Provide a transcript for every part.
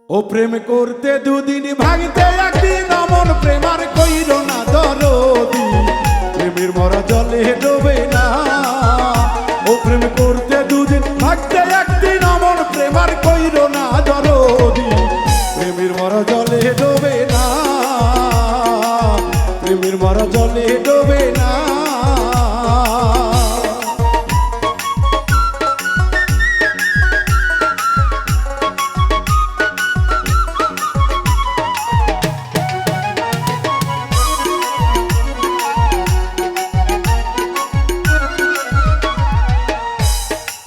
ও প্রেম করতে দুদিন ভাঙতে একদিন অমন প্রেমার কইর না দরদি প্রেমের মরা জলে ডোবে না। ও প্রেম করতে দুদিন ভাঙতে একদিন অমন প্রেমার কইর না দরদি প্রেমের মরা জলে ডোবে না, প্রেমের মরা জলে ডোবে না।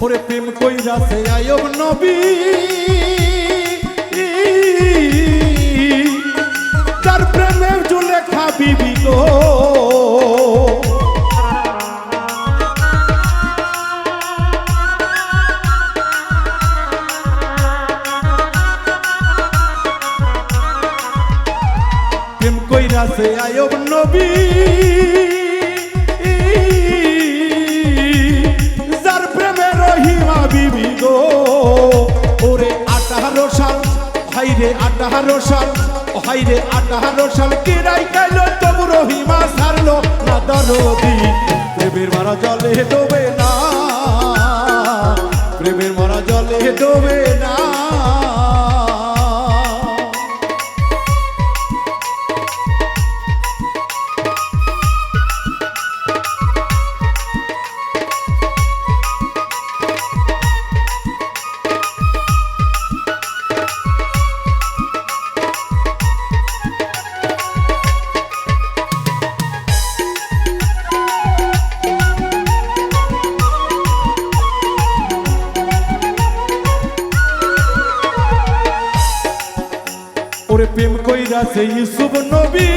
ওরে প্রেম কইরাছে আয়ব নবী তার প্রেমে জুলেখা বিবি গো। প্রেম কইরাছে আয়ব নবী বিবি গো। ওরে 18 সাল হাইরে 18 সাল হাইরে 18 সাল কিরাই গেল তবু রহিমা ছাড়লো না দরদি প্রেমের মারা জলে ডোবে না, প্রেমের মারা জলে ডোবে না। ওরে প্রেম কইরাছে ইউসুফ নবী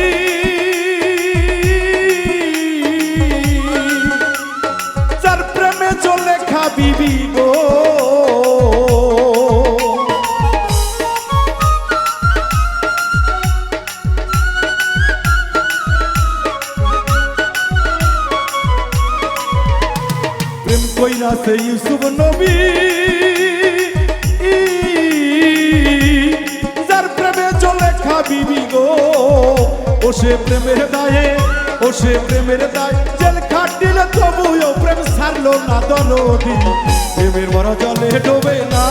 যার প্রেমে চলে খাবিবি গো। প্রেম কইরাছে ইউসুফ নবী বিবি গো। ও সে প্রেমের দায়ে, ও সে প্রেমের দায় জেল খাটিল তবুও প্রেম ছাড়লো না দরদি প্রেমের মরা জলে ডোবে না,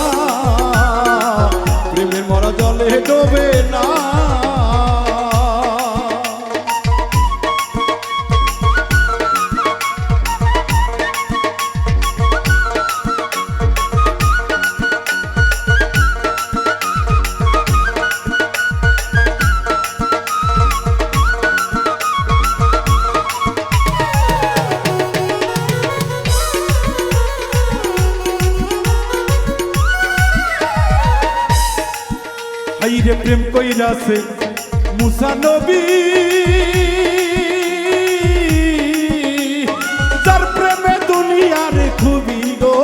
প্রেমের মরা জলে ডোবে না। হাইরে প্রেম কইরাছে মুসা নবী যার প্রেমে দুনিয়ার খুবই গো।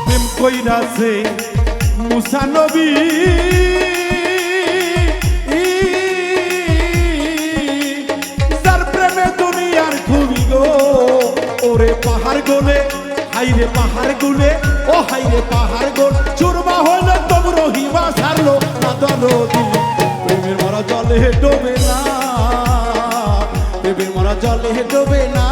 প্রেম কইরাছে মুসা নবী ওরে পাহাড় গোলে হাইরে পাহাড় গুলে ও হাইরে পাহাড় গোল চুরমা হইল তবু রহিমা ছাড়লো না দরদি প্রেমের মরা জলে ডোবে না, প্রেমের মরা জলে ডোবে না।